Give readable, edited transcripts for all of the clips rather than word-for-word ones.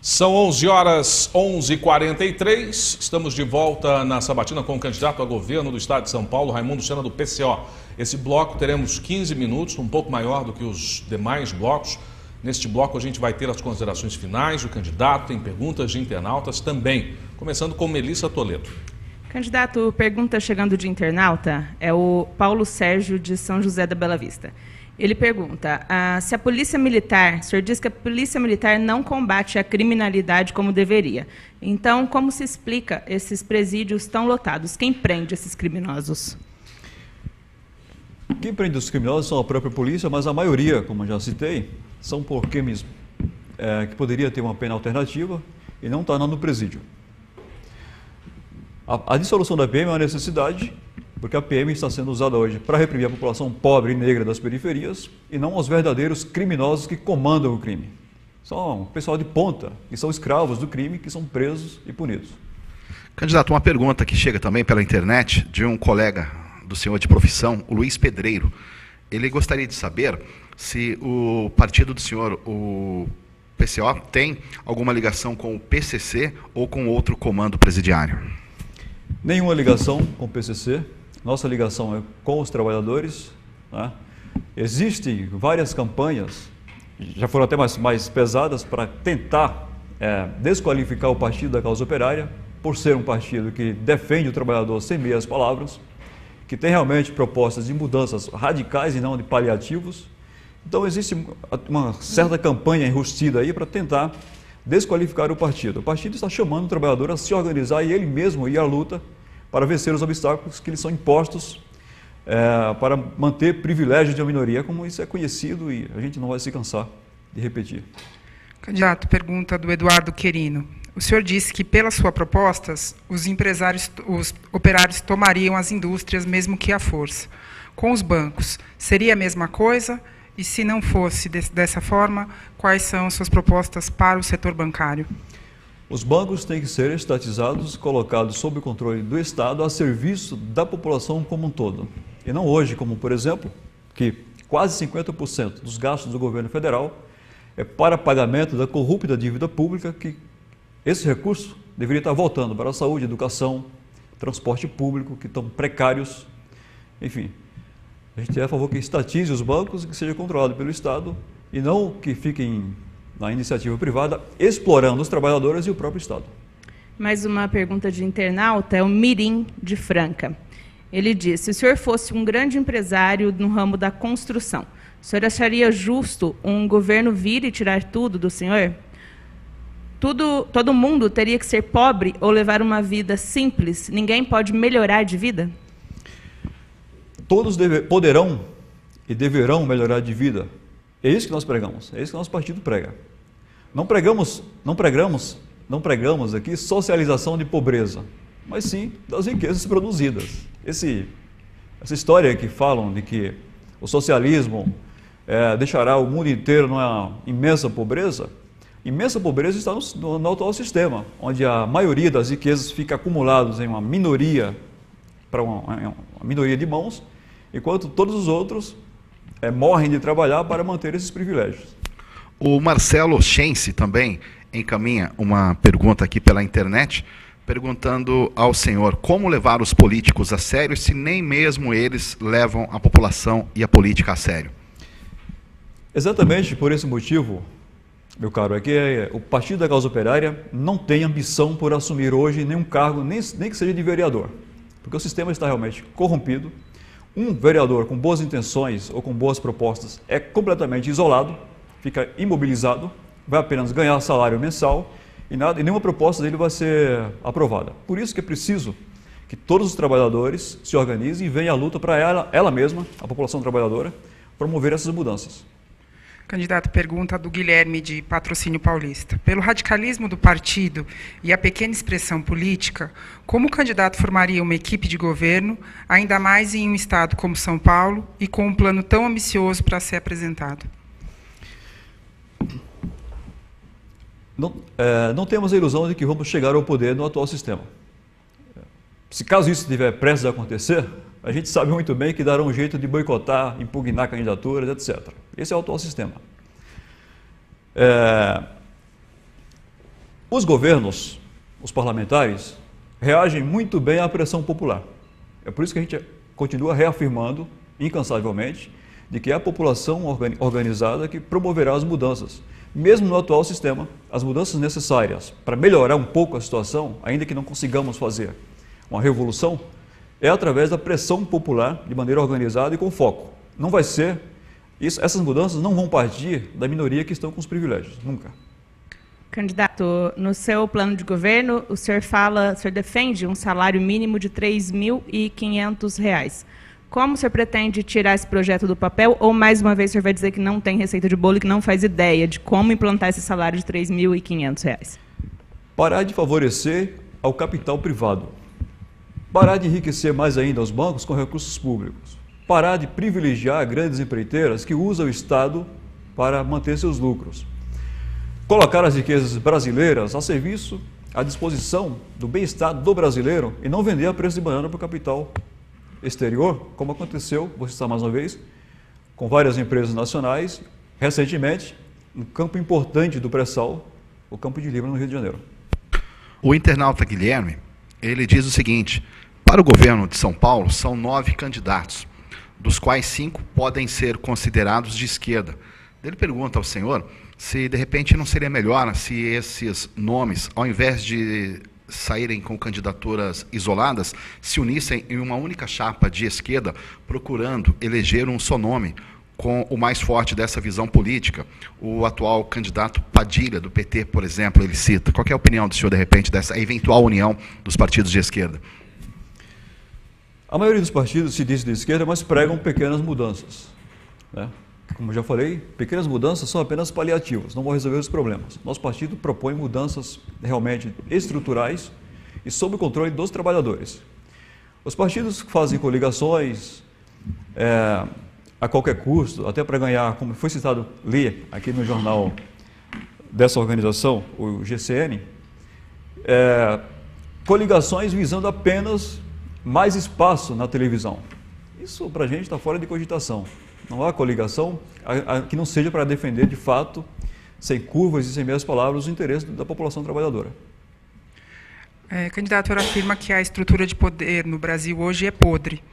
São 11 horas 11h43, estamos de volta na sabatina com o candidato a governo do estado de São Paulo, Raimundo Senna, do PCO. Esse bloco teremos 15 minutos, um pouco maior do que os demais blocos. Neste bloco a gente vai ter as considerações finais do candidato, tem perguntas de internautas também, começando com Melissa Toledo. Candidato, pergunta chegando de internauta é o Paulo Sérgio, de São José da Bela Vista. Ele pergunta, se a Polícia Militar, o senhor diz que a Polícia Militar não combate a criminalidade como deveria. Então, como se explica esses presídios tão lotados? Quem prende esses criminosos? Quem prende os criminosos são a própria polícia, mas a maioria, como eu já citei, são por crimes que poderia ter uma pena alternativa e não está no presídio. A dissolução da PM é uma necessidade, porque a PM está sendo usada hoje para reprimir a população pobre e negra das periferias e não os verdadeiros criminosos que comandam o crime. São o pessoal de ponta, que são escravos do crime, que são presos e punidos. Candidato, uma pergunta que chega também pela internet de um colega do senhor de profissão, o Luiz Pedreiro. Ele gostaria de saber se o partido do senhor, o PCO, tem alguma ligação com o PCC ou com outro comando presidiário. Nenhuma ligação com o PCC. Nossa ligação é com os trabalhadores. Né? Existem várias campanhas, já foram até mais pesadas, para tentar desqualificar o Partido da Causa Operária, por ser um partido que defende o trabalhador sem meias palavras, que tem realmente propostas de mudanças radicais e não de paliativos. Então existe uma certa campanha enrustida aí para tentar desqualificar o partido. O partido está chamando o trabalhador a se organizar e ele mesmo ir à luta para vencer os obstáculos que lhes são impostos para manter privilégios de uma minoria, como isso é conhecido e a gente não vai se cansar de repetir. Candidato, pergunta do Eduardo Querino. O senhor disse que, pelas suas propostas, os empresários, os operários tomariam as indústrias, mesmo que à força. Com os bancos, seria a mesma coisa? E se não fosse dessa forma, quais são as suas propostas para o setor bancário? Os bancos têm que ser estatizados, colocados sob o controle do Estado a serviço da população como um todo. E não hoje, como por exemplo, que quase 50% dos gastos do governo federal é para pagamento da corrupta dívida pública, que esse recurso deveria estar voltando para a saúde, educação, transporte público, que estão precários. Enfim, a gente é a favor que estatize os bancos e que seja controlado pelo Estado e não que fiquem na iniciativa privada, explorando os trabalhadores e o próprio Estado. Mais uma pergunta de internauta, é o Mirim de Franca. Ele diz, se o senhor fosse um grande empresário no ramo da construção, o senhor acharia justo um governo vir e tirar tudo do senhor? Todo mundo teria que ser pobre ou levar uma vida simples? Ninguém pode melhorar de vida? Todos poderão e deverão melhorar de vida. É isso que nós pregamos, é isso que nosso partido prega. Não pregamos aqui socialização de pobreza, mas sim das riquezas produzidas. Essa história que falam de que o socialismo deixará o mundo inteiro numa imensa pobreza está no atual sistema, onde a maioria das riquezas fica acumuladas em uma minoria, para uma minoria de mãos, enquanto todos os outros morrem de trabalhar para manter esses privilégios. O Marcelo Schense também encaminha uma pergunta aqui pela internet, perguntando ao senhor como levar os políticos a sério se nem mesmo eles levam a população e a política a sério. Exatamente por esse motivo, meu caro, é que o Partido da Causa Operária não tem ambição por assumir hoje nenhum cargo, nem que seja de vereador, porque o sistema está realmente corrompido. Um vereador com boas intenções ou com boas propostas é completamente isolado, fica imobilizado, vai apenas ganhar salário mensal e nenhuma proposta dele vai ser aprovada. Por isso que é preciso que todos os trabalhadores se organizem e venham à luta para ela mesma, a população trabalhadora, promover essas mudanças. Candidato, pergunta do Guilherme, de Patrocínio Paulista. Pelo radicalismo do partido e a pequena expressão política, como o candidato formaria uma equipe de governo, ainda mais em um estado como São Paulo, e com um plano tão ambicioso para ser apresentado? Não temos a ilusão de que vamos chegar ao poder no atual sistema. Se caso isso estiver prestes a acontecer, a gente sabe muito bem que dará um jeito de boicotar, impugnar candidaturas, etc. Esse é o atual sistema. Os governos, os parlamentares, reagem muito bem à pressão popular. É por isso que a gente continua reafirmando, incansavelmente, de que é a população organizada que promoverá as mudanças. Mesmo no atual sistema, as mudanças necessárias para melhorar um pouco a situação, ainda que não consigamos fazer uma revolução, é através da pressão popular, de maneira organizada e com foco. Não vai ser isso, essas mudanças não vão partir da minoria que estão com os privilégios, nunca. Candidato, no seu plano de governo, o senhor defende um salário mínimo de R$ 3.500. Como o senhor pretende tirar esse projeto do papel? Ou, mais uma vez, o senhor vai dizer que não tem receita de bolo e que não faz ideia de como implantar esse salário de R$ 3.500? Parar de favorecer ao capital privado. Parar de enriquecer mais ainda os bancos com recursos públicos. Parar de privilegiar grandes empreiteiras que usam o Estado para manter seus lucros. Colocar as riquezas brasileiras a serviço, à disposição do bem-estar do brasileiro e não vender a preço de banana para o capital exterior, como aconteceu, vou citar mais uma vez, com várias empresas nacionais, recentemente, um campo importante do pré-sal, o Campo de Libra, no Rio de Janeiro. O internauta Guilherme, ele diz o seguinte: para o governo de São Paulo, são 9 candidatos, dos quais 5 podem ser considerados de esquerda. Ele pergunta ao senhor se, de repente, não seria melhor se esses nomes, ao invés de saírem com candidaturas isoladas, se unissem em uma única chapa de esquerda, procurando eleger um só nome, com o mais forte dessa visão política. O atual candidato Padilha, do PT, por exemplo, ele cita. Qual é a opinião do senhor, de repente, dessa eventual união dos partidos de esquerda? A maioria dos partidos se diz de esquerda, mas pregam pequenas mudanças, né? Como já falei, pequenas mudanças são apenas paliativas, não vão resolver os problemas. Nosso partido propõe mudanças realmente estruturais e sob o controle dos trabalhadores. Os partidos que fazem coligações a qualquer custo, até para ganhar, como foi citado, aqui no jornal dessa organização, o GCN, coligações visando apenas mais espaço na televisão. Isso para a gente está fora de cogitação. Não há coligação que não seja para defender de fato, sem curvas e sem meias palavras, os interesses da população trabalhadora. Candidato, o senhor afirma que a estrutura de poder no Brasil hoje é podre.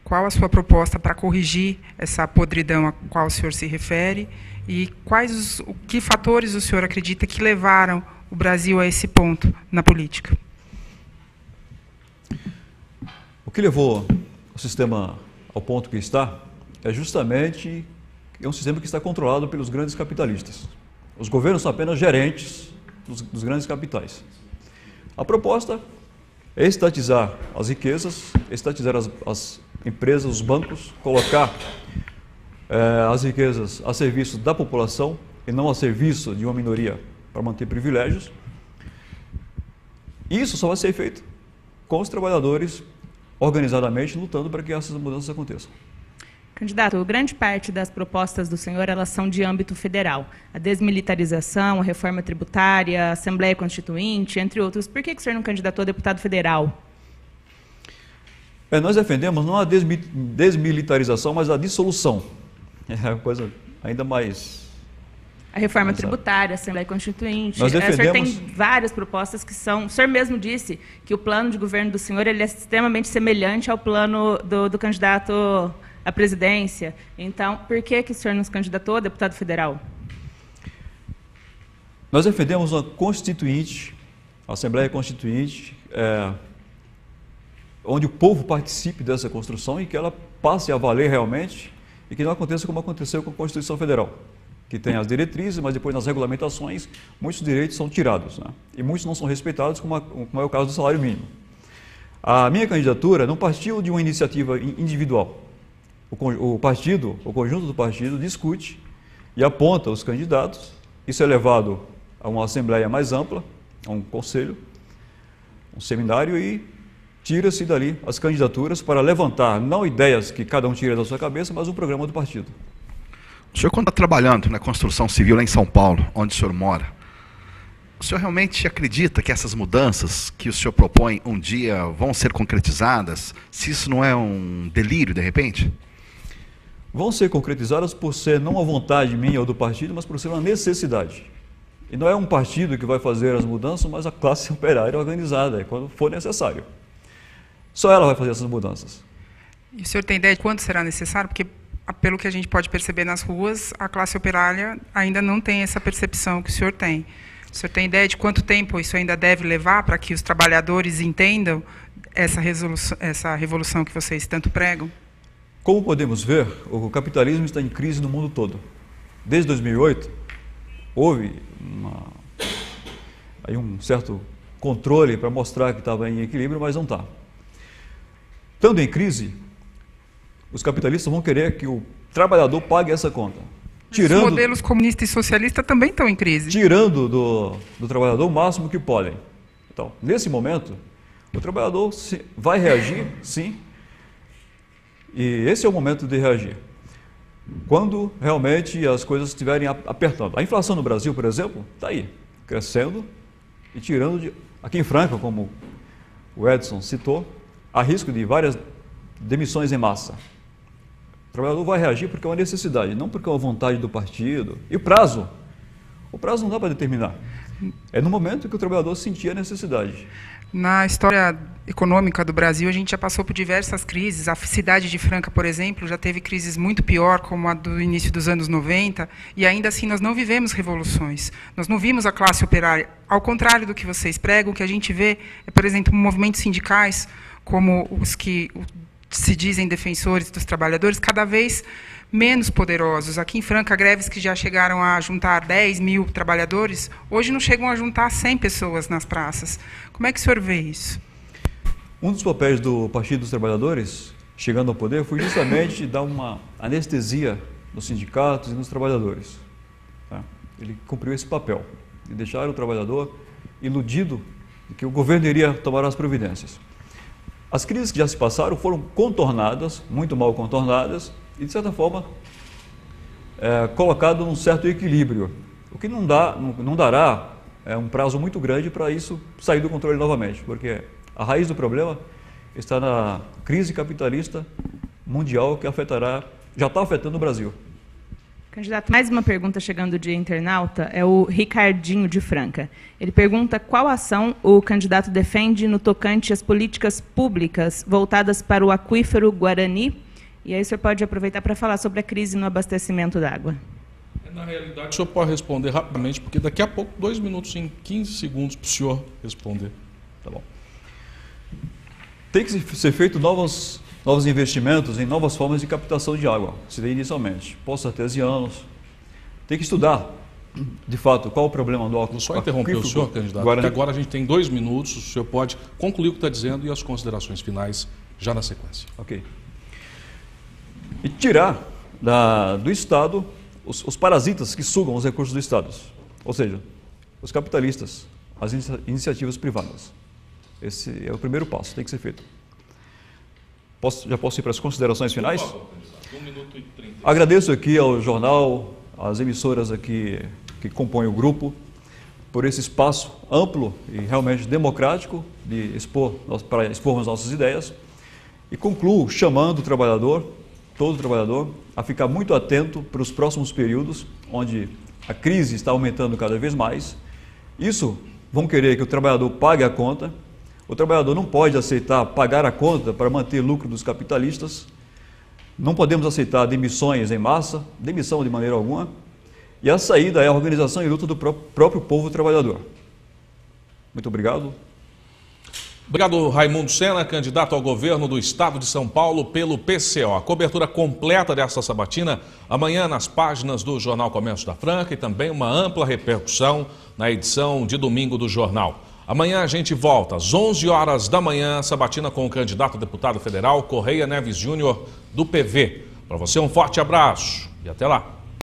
Qual a sua proposta para corrigir essa podridão a qual o senhor se refere? E que fatores o senhor acredita que levaram o Brasil a esse ponto na política? O que levou o sistema ao ponto que está é justamente um sistema que está controlado pelos grandes capitalistas. Os governos são apenas gerentes dos grandes capitais. A proposta é estatizar as riquezas, estatizar as empresas, os bancos, colocar as riquezas a serviço da população e não a serviço de uma minoria para manter privilégios. Isso só vai ser feito com os trabalhadores organizadamente lutando para que essas mudanças aconteçam. Candidato, grande parte das propostas do senhor, elas são de âmbito federal. A desmilitarização, a reforma tributária, a Assembleia Constituinte, entre outros. Por que o senhor não candidatou a deputado federal? Nós defendemos não a desmilitarização, mas a dissolução. É uma coisa ainda mais... A reforma tributária, a Assembleia Constituinte. Nós defendemos... O senhor tem várias propostas que são... O senhor mesmo disse que o plano de governo do senhor ele é extremamente semelhante ao plano do candidato à presidência. Então, por que o senhor nos candidatou a deputado federal? Nós defendemos uma Constituinte, a Assembleia Constituinte, onde o povo participe dessa construção e que ela passe a valer realmente e que não aconteça como aconteceu com a Constituição Federal, que tem as diretrizes, mas depois nas regulamentações muitos direitos são tirados, né? E muitos não são respeitados, como é o caso do salário mínimo. A minha candidatura não partiu de uma iniciativa individual. O conjunto do partido discute e aponta os candidatos, isso é levado a uma assembleia mais ampla, a um conselho, um seminário e tira-se dali as candidaturas para levantar, não ideias que cada um tira da sua cabeça, mas um programa do partido. O senhor, quando está trabalhando na construção civil lá em São Paulo, onde o senhor mora, o senhor realmente acredita que essas mudanças que o senhor propõe um dia vão ser concretizadas? Se isso não é um delírio, de repente? Vão ser concretizadas por ser não a vontade minha ou do partido, mas por ser uma necessidade. E não é um partido que vai fazer as mudanças, mas a classe operária organizada, quando for necessário. Só ela vai fazer essas mudanças. E o senhor tem ideia de quanto será necessário? Porque, pelo que a gente pode perceber nas ruas, a classe operária ainda não tem essa percepção que o senhor tem. O senhor tem ideia de quanto tempo isso ainda deve levar para que os trabalhadores entendam essa revolução que vocês tanto pregam? Como podemos ver, o capitalismo está em crise no mundo todo. Desde 2008, houve aí um certo controle para mostrar que estava em equilíbrio, mas não está. Estando em crise, os capitalistas vão querer que o trabalhador pague essa conta. Os modelos comunista e socialista também estão em crise. Tirando do trabalhador o máximo que podem. Então, nesse momento, o trabalhador vai reagir, sim, e esse é o momento de reagir. Quando realmente as coisas estiverem apertando. A inflação no Brasil, por exemplo, está aí, crescendo e tirando de... Aqui em Franca, como o Edson citou, há risco de várias demissões em massa. O trabalhador vai reagir porque é uma necessidade, não porque é uma vontade do partido. E o prazo não dá para determinar. É no momento que o trabalhador sentir a necessidade. Na história econômica do Brasil, a gente já passou por diversas crises. A cidade de Franca, por exemplo, já teve crises muito pior, como a do início dos anos 90, e ainda assim nós não vivemos revoluções. Nós não vimos a classe operária. Ao contrário do que vocês pregam, o que a gente vê é, por exemplo, movimentos sindicais, como os que se dizem defensores dos trabalhadores, cada vez menos poderosos. Aqui em Franca, greves que já chegaram a juntar 10 mil trabalhadores, hoje não chegam a juntar 100 pessoas nas praças. Como é que o senhor vê isso? Um dos papéis do Partido dos Trabalhadores, chegando ao poder, foi justamente dar uma anestesia nos sindicatos e nos trabalhadores. Tá? Ele cumpriu esse papel, de deixar o trabalhador iludido de que o governo iria tomar as providências. As crises que já se passaram foram contornadas, muito mal contornadas, e, de certa forma, colocado num certo equilíbrio, o que não dará um prazo muito grande para isso sair do controle novamente, porque a raiz do problema está na crise capitalista mundial que já está afetando o Brasil. Candidato, mais uma pergunta chegando de internauta, é o Ricardinho de Franca. Ele pergunta qual ação o candidato defende no tocante às políticas públicas voltadas para o aquífero Guarani. E aí o senhor pode aproveitar para falar sobre a crise no abastecimento da água. Na realidade, o senhor pode responder rapidamente, porque daqui a pouco, 2 minutos, em 15 segundos, para o senhor responder. Tá bom. Tem que ser feito novos investimentos em novas formas de captação de água, seria inicialmente, poços artesianos. Tem que estudar, de fato, qual o problema do aquífero. Vou só interromper o senhor, candidato, porque agora a gente tem 2 minutos, o senhor pode concluir o que está dizendo e as considerações finais já na sequência. Ok. E tirar do Estado os parasitas que sugam os recursos do Estado, ou seja, os capitalistas, as iniciativas privadas. Esse é o primeiro passo, tem que ser feito. Já posso ir para as considerações finais? Por favor, candidato. 1 minuto e 30. Agradeço aqui ao jornal, às emissoras aqui que compõem o grupo, por esse espaço amplo e realmente democrático para expormos nossas ideias. E concluo chamando o trabalhador, todo trabalhador, a ficar muito atento para os próximos períodos, onde a crise está aumentando cada vez mais. Isso vão querer que o trabalhador pague a conta. O trabalhador não pode aceitar pagar a conta para manter lucro dos capitalistas. Não podemos aceitar demissões em massa, demissão de maneira alguma. E a saída é a organização e luta do próprio povo trabalhador. Muito obrigado. Obrigado, Raimundo Sena, candidato ao governo do Estado de São Paulo pelo PCO. A cobertura completa desta sabatina amanhã nas páginas do Jornal Comércio da Franca e também uma ampla repercussão na edição de domingo do jornal. Amanhã a gente volta às 11 horas da manhã, sabatina com o candidato a deputado federal Correia Neves Júnior do PV. Para você um forte abraço e até lá.